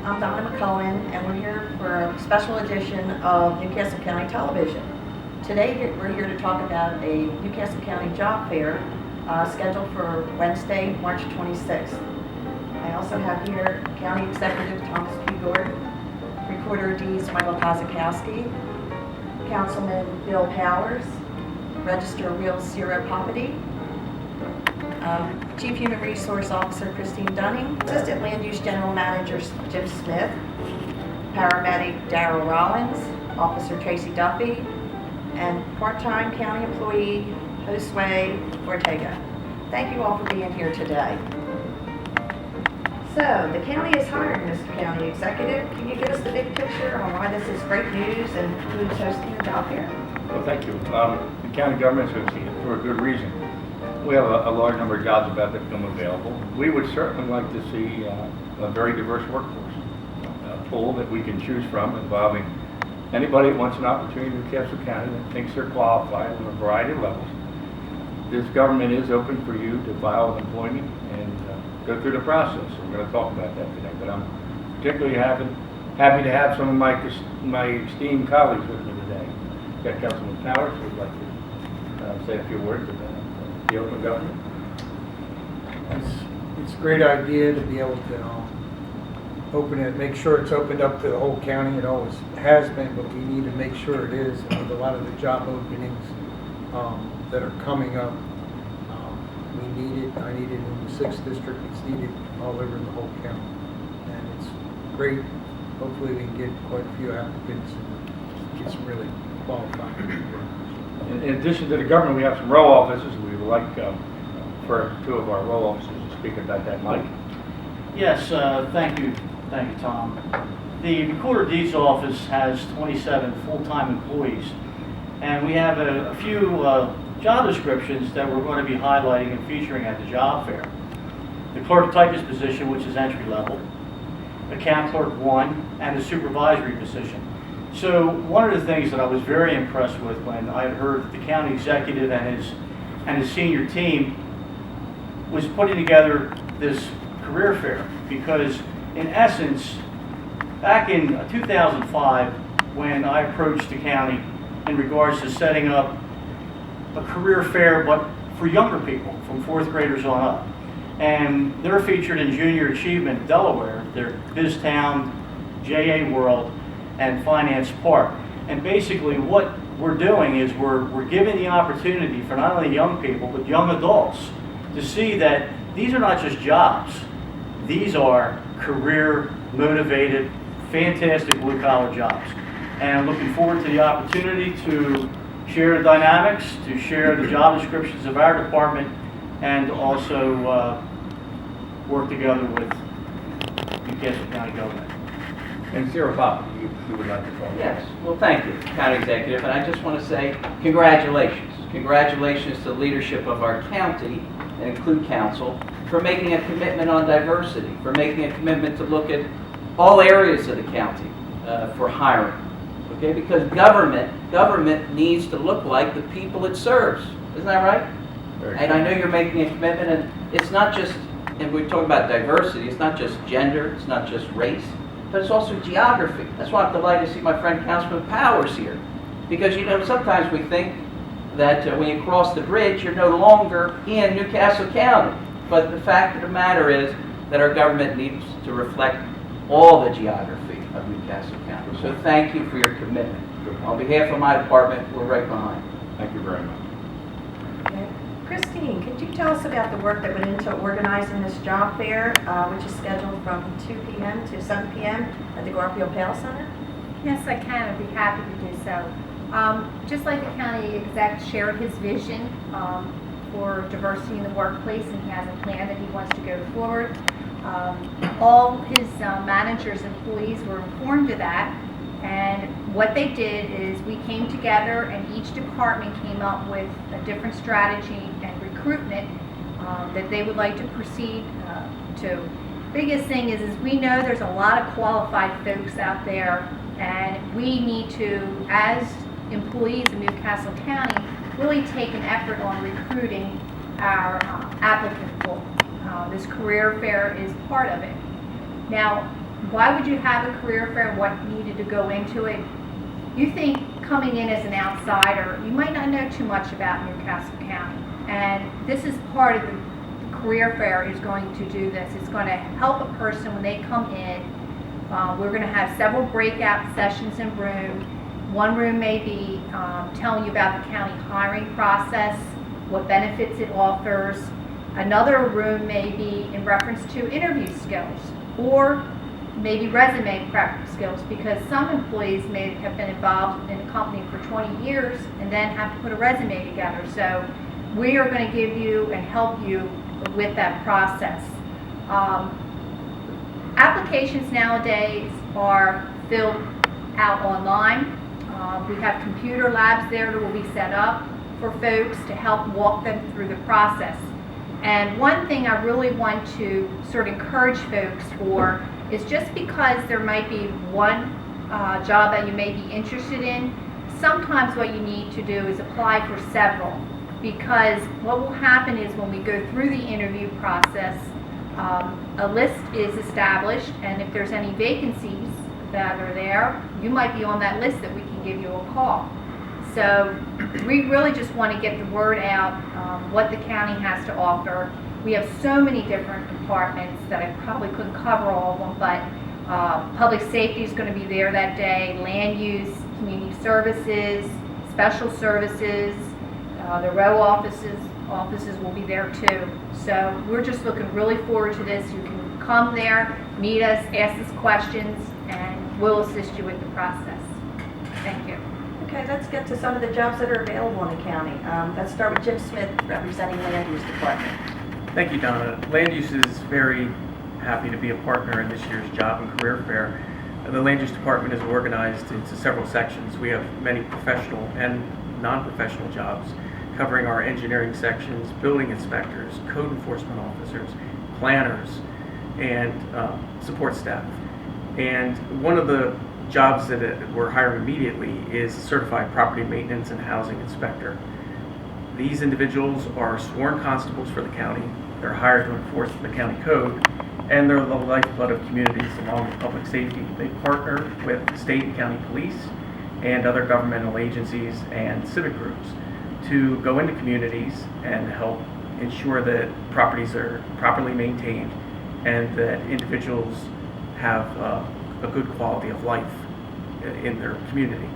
I'm Donna McCullin, and we're here for a special edition of Newcastle County Television. Today we're here to talk about a Newcastle County job fair scheduled for Wednesday, March 26th. I also have here County Executive Thomas P. Gordon, Recorder Deeds Mike Kozikowski, Councilman Bill Powers, Register of Wills Ciro Poppiti, Chief Human Resource Officer Christine Dunning, Assistant Land Use General Manager Jim Smith, Paramedic Darrell Rollins, Officer Tracy Duffy, and part-time county employee Josue Ortega. Thank you all for being here today. So, the county is hiring, Mr. County Executive. Can you give us the big picture on why this is great news and who's hosting the job fair? Well, thank you. The county government is hosting it for a good reason. We have a large number of jobs about to become available. We would certainly like to see a very diverse workforce, a pool that we can choose from involving anybody that wants an opportunity in Newcastle County that thinks they're qualified on a variety of levels. This government is open for you to file an employment and go through the process. So we're going to talk about that today. But I'm particularly happy to have some of my esteemed colleagues with me today. We've got Councilman Powers, who would like to say a few words about the open government. It's a great idea to be able to open it, make sure it's opened up to the whole county. It always has been, but we need to make sure it is. And with a lot of the job openings that are coming up, we need it. I need it in the 6th district. It's needed all over the whole county. And it's great. Hopefully we can get quite a few applicants and get some really qualified people. In addition to the government, we have some row offices. We would like for 2 of our row officers to speak about that. Mike? Yes, thank you, Tom. The Recorder Deeds office has 27 full-time employees, and we have a few job descriptions that we're going to be highlighting and featuring at the job fair. The clerk typist position, which is entry level, account clerk 1, and the supervisory position. So one of the things that I was very impressed with when I heard the county executive and his senior team was putting together this career fair, because in essence, back in 2005, when I approached the county in regards to setting up a career fair, but for younger people, from 4th graders on up, and they're featured in Junior Achievement Delaware, they're BizTown, JA World, and Finance Park. And basically what we're doing is we're giving the opportunity for not only young people, but young adults to see that these are not just jobs. These are career motivated, fantastic blue collar jobs. And I'm looking forward to the opportunity to share the dynamics, to share the job descriptions of our department, and also work together with Newcastle County government. And Ciro Poppiti, you would like to talk? Yes. Well, thank you, County Executive. And I just want to say congratulations. Congratulations to the leadership of our county, and include council, for making a commitment on diversity, for making a commitment to look at all areas of the county for hiring. Okay, because government needs to look like the people it serves. Isn't that right? And I know you're making a commitment, and it's not just, and we're talking about diversity, it's not just gender, it's not just race, but it's also geography. That's why I'm delighted to see my friend Councilman Powers here. Because, you know, sometimes we think that when you cross the bridge, you're no longer in Newcastle County. But the fact of the matter is that our government needs to reflect all the geography of Newcastle County. So thank you for your commitment. On behalf of my department, we're right behind. Thank you very much. Okay. Christine, could you tell us about the work that went into organizing this job fair, which is scheduled from 2 p.m. to 7 p.m. at the Garfield PAL Center? Yes, I can. I'd be happy to do so. Just like the county exec shared his vision for diversity in the workplace, and he has a plan that he wants to go forward. All his managers, employees were informed of that, and what they did is we came together and each department came up with a different strategy and recruitment that they would like to proceed to. Biggest thing is we know there's a lot of qualified folks out there, and we need to, as employees of Newcastle County, really take an effort on recruiting our applicant pool. This career fair is part of it. Now, why would you have a career fair and what needed to go into it? You think coming in as an outsider, you might not know too much about Newcastle County. And this is part of the career fair is going to do this. It's going to help a person when they come in. We're going to have several breakout sessions in room. One room may be telling you about the county hiring process, what benefits it offers. Another room may be in reference to interview skills or maybe resume prep skills, because some employees may have been involved in a company for 20 years and then have to put a resume together. So we are going to give you and help you with that process. Applications nowadays are filled out online. We have computer labs there that will be set up for folks to help walk them through the process. And one thing I really want to sort of encourage folks for is just because there might be one job that you may be interested in, sometimes what you need to do is apply for several. Because what will happen is when we go through the interview process, a list is established, and if there's any vacancies that are there, you might be on that list that we can give you a call. So we really just want to get the word out, what the county has to offer. We have so many different departments that I probably couldn't cover all of them, but public safety is going to be there that day, land use, community services, special services, the row offices will be there too. So we're just looking really forward to this. You can come there, meet us, ask us questions, and we'll assist you with the process. Thank you. Okay, let's get to some of the jobs that are available in the county. Let's start with Jim Smith, representing Land Use Department. Thank you, Donna. Land Use is very happy to be a partner in this year's Job and Career Fair. The Land Use Department is organized into several sections. We have many professional and non-professional jobs covering our engineering sections, building inspectors, code enforcement officers, planners, and support staff. And one of the jobs that we're hiring immediately is a certified property maintenance and housing inspector. These individuals are sworn constables for the county. They're hired to enforce the county code, and they're the lifeblood of communities along with public safety. They partner with state and county police and other governmental agencies and civic groups to go into communities and help ensure that properties are properly maintained and that individuals have a good quality of life in their community.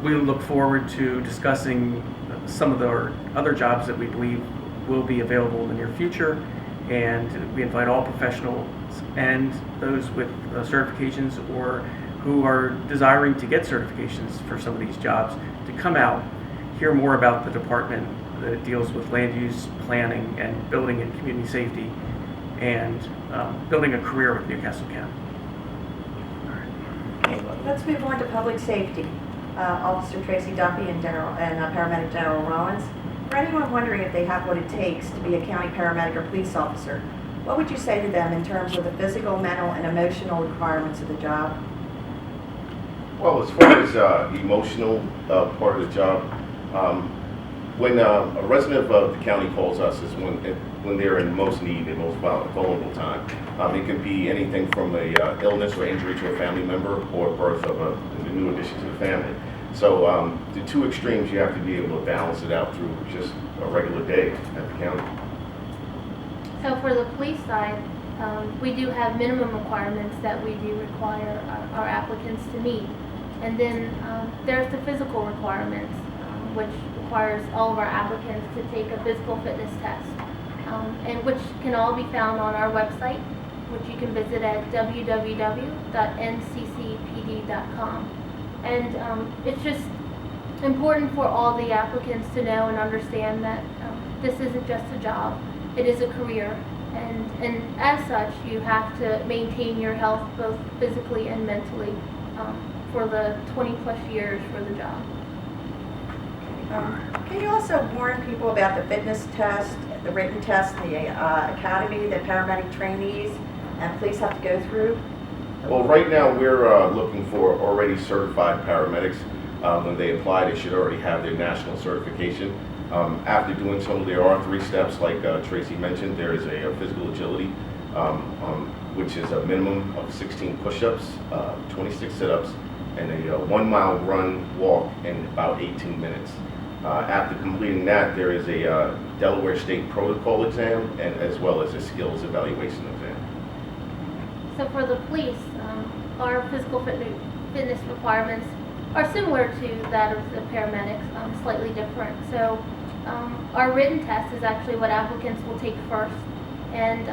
We look forward to discussing some of the other jobs that we believe will be available in the near future, and we invite all professionals and those with certifications or who are desiring to get certifications for some of these jobs to come out, hear more about the department that deals with land use planning and building and community safety, and building a career with Newcastle County. Okay, well, let's move on to public safety. Officer Tracy Duffy and Paramedic General Rollins. For anyone wondering if they have what it takes to be a county paramedic or police officer, what would you say to them in terms of the physical, mental, and emotional requirements of the job? Well, as far as emotional part of the job, when a resident of the county calls us is when they're in most need and most vulnerable time. It can be anything from a illness or injury to a family member or birth of a new addition to the family. So the two extremes, you have to be able to balance it out through just a regular day at the county. So for the police side, we do have minimum requirements that we do require our applicants to meet. And then there's the physical requirements, which requires all of our applicants to take a physical fitness test, and which can all be found on our website, which you can visit at www.nccpd.com. And it's just important for all the applicants to know and understand that this isn't just a job, it is a career. And as such, you have to maintain your health both physically and mentally for the 20 plus years for the job. Can you also warn people about the fitness test, the written test, the academy that paramedic trainees and police have to go through? Well, right now we're looking for already certified paramedics. When they apply, they should already have their national certification. After doing so, there are 3 steps, like Tracy mentioned. There is a physical agility which is a minimum of 16 push-ups, 26 sit-ups, and a 1 mile run walk in about 18 minutes. After completing that, there is a Delaware State Protocol exam and as well as a skills evaluation exam. So for the police, our physical fitness requirements are similar to that of the paramedics, slightly different. So our written test is actually what applicants will take first. And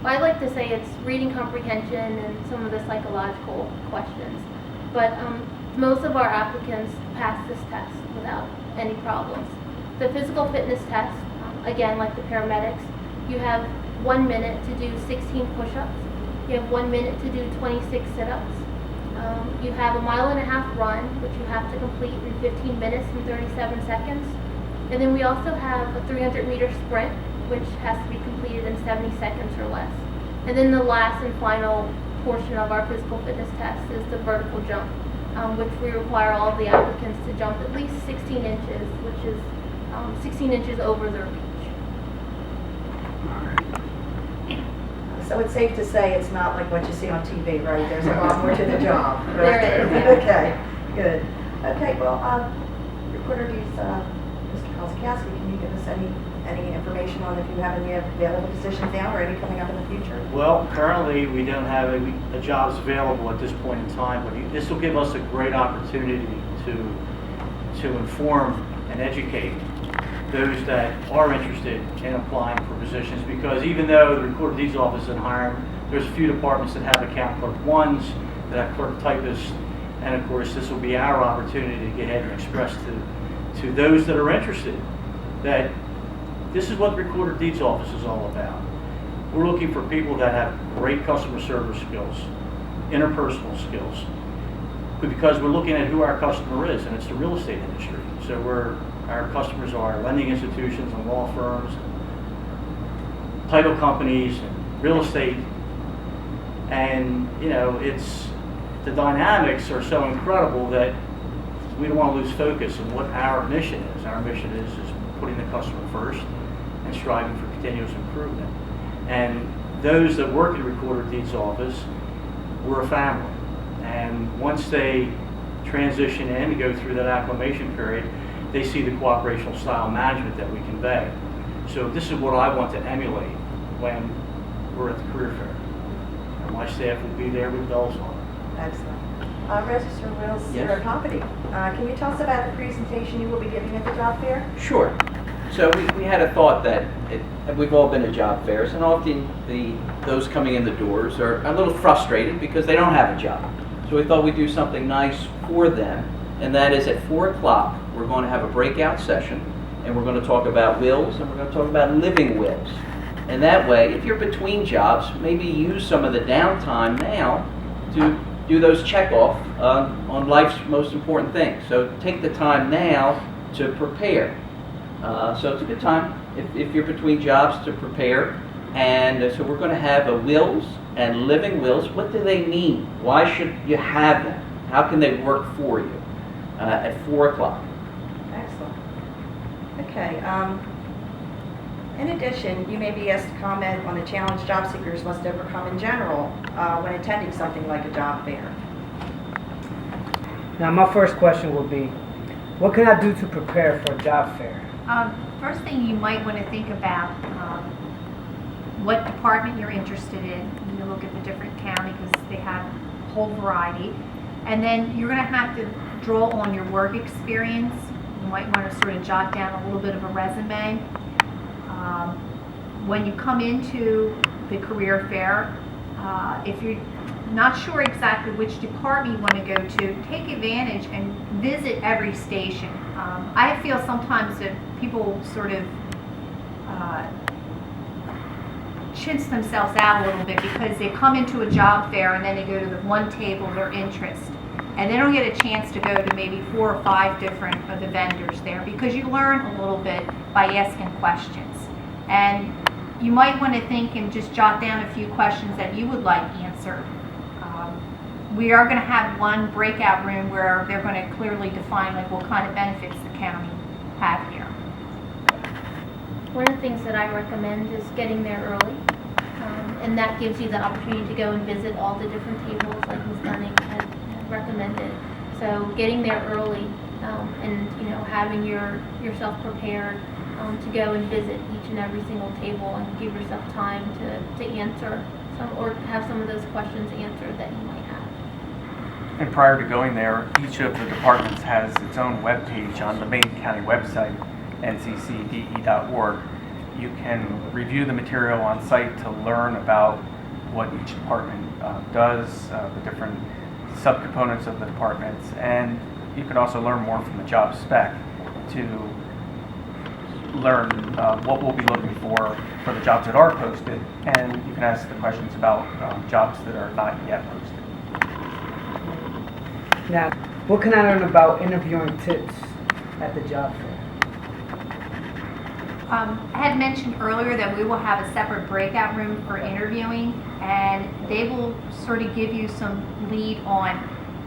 I like to say it's reading comprehension and some of the psychological questions. But most of our applicants pass this test without any problems. The physical fitness test, again, like the paramedics, you have 1 minute to do 16 push-ups. You have 1 minute to do 26 sit-ups. You have a 1.5 mile run, which you have to complete in 15 minutes and 37 seconds. And then we also have a 300-meter sprint, which has to be completed in 70 seconds or less. And then the last and final portion of our physical fitness test is the vertical jump, which we require all of the applicants to jump at least 16 inches, which is 16 inches over their reach. So it's safe to say it's not like what you see on TV, right? There's a lot more to the job. There is. Okay, good. Okay, well, Recorder Deeds, Mr. Kozikowski, can you give us any information on if you have any available positions now or any coming up in the future? Well, currently, we don't have a jobs available at this point in time, but this will give us a great opportunity to inform and educate those that are interested in applying for positions, because even though the Recorder Deeds Office isn't hiring, there's a few departments that have account clerk ones, that have clerk typists, and of course this will be our opportunity to get ahead and express to those that are interested that this is what the Recorder Deeds Office is all about. We're looking for people that have great customer service skills, interpersonal skills, because we're looking at who our customer is, and it's the real estate industry. So our customers are lending institutions and law firms, and title companies, and real estate. And you know, the dynamics are so incredible that we don't want to lose focus on what our mission is. Our mission is putting the customer first and striving for continuous improvement. And those that work in the Recorder Deeds Office, we're a family. And once they transition in and go through that acclimation period, they see the cooperational style management that we convey. So this is what I want to emulate when we're at the career fair. And my staff will be there with bells on. Excellent. Register Wills, Yes. Ciro, Poppiti. Can you tell us about the presentation you will be giving at the job fair? Sure. So we had a thought that we've all been to job fairs, and often those coming in the doors are a little frustrated because they don't have a job. So we thought we'd do something nice for them, and that is at 4 o'clock, we're going to have a breakout session, and we're going to talk about wills, and we're going to talk about living wills. And that way, if you're between jobs, maybe use some of the downtime now to do those check-off on life's most important things. So take the time now to prepare. So it's a good time if you're between jobs to prepare. And so we're going to have a wills and living wills. What do they mean? Why should you have them? How can they work for you? At 4 o'clock. Excellent. Okay. In addition, you may be asked to comment on the challenge job seekers must overcome in general when attending something like a job fair. Now, my first question would be, what can I do to prepare for a job fair? First thing you might want to think about what department you're interested in. You look at the different county because they have a whole variety. And then you're going to have to draw on your work experience. You might want to sort of jot down a little bit of a resume. When you come into the career fair, if you're not sure exactly which department you want to go to, take advantage and visit every station. I feel sometimes that people sort of chintz themselves out a little bit because they come into a job fair and then they go to the one table of their interest. And they don't get a chance to go to maybe 4 or 5 different of the vendors there because you learn a little bit by asking questions. And you might want to think and just jot down a few questions that you would like answered. We are going to have one breakout room where they're going to clearly define like what kind of benefits the county have here. One of the things that I recommend is getting there early. And that gives you the opportunity to go and visit all the different tables like Ms. Dunning had recommended. So getting there early and having yourself prepared to go and visit each and every single table and give yourself time to answer some or have some of those questions answered that you might have. And prior to going there, each of the departments has its own webpage on the main county website, nccde.org. You can review the material on site to learn about what each department does, the different subcomponents of the departments, and you can also learn more from the job spec to learn what we'll be looking for the jobs that are posted, and you can ask the questions about jobs that are not yet posted. Now, what can I learn about interviewing tips at the job fair? I had mentioned earlier that we will have a separate breakout room for interviewing, and they will sort of give you some lead on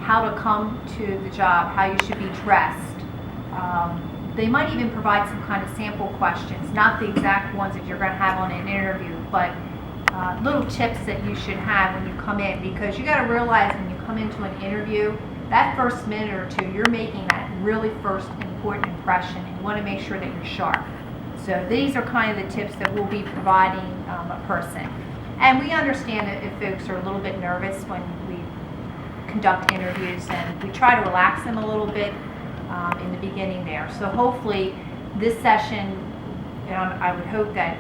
how to come to the job, how you should be dressed. They might even provide some kind of sample questions, not the exact ones that you're going to have on an interview, but little tips that you should have when you come in, because you got to realize when you come into an interview, that first minute or two, you're making that really first important impression, and you want to make sure that you're sharp. So these are kind of the tips that we'll be providing a person. And we understand that if folks are a little bit nervous when we conduct interviews, and we try to relax them a little bit in the beginning there. So hopefully this session, I would hope that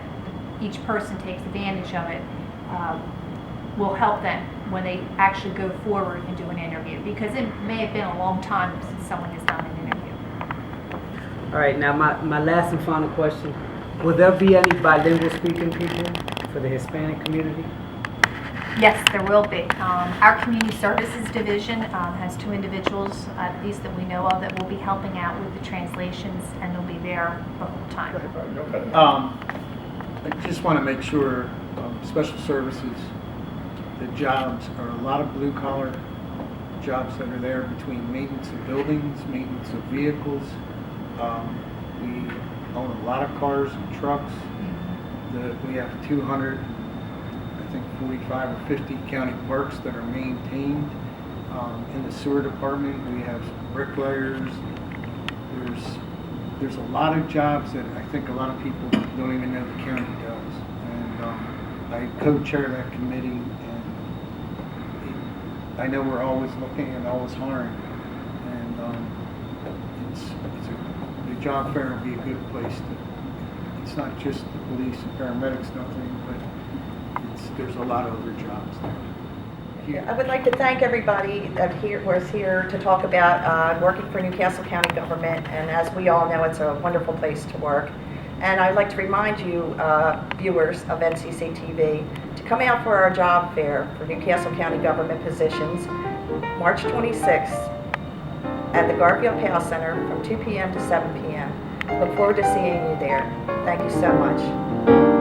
each person takes advantage of it, will help them when they actually go forward and do an interview, because it may have been a long time since someone has done an interview. All right, now my last and final question. Will there be any bilingual speaking people for the Hispanic community? Yes, there will be. Our Community Services Division has 2 individuals, at least that we know of, that will be helping out with the translations, and they'll be there the whole time. I just want to make sure special services, the jobs are a lot of blue collar jobs that are there between maintenance of buildings, maintenance of vehicles. We own a lot of cars and trucks. We have 200, I think 45 or 50 county works that are maintained. In the sewer department, we have some bricklayers. There's a lot of jobs that I think a lot of people don't even know the county does. And I co-chair that committee, and I know we're always looking and always hiring. And the job fair would be a good place to. It's not just the police and paramedics, nothing, but there's a lot of other jobs there. I would like to thank everybody who is here to talk about working for Newcastle County government, and as we all know, it's a wonderful place to work. And I'd like to remind you, viewers of NCC TV, to come out for our job fair for Newcastle County government positions, March 26th at the Garfield PAL Center from 2 p.m. to 7 p.m. Look forward to seeing you there. Thank you so much.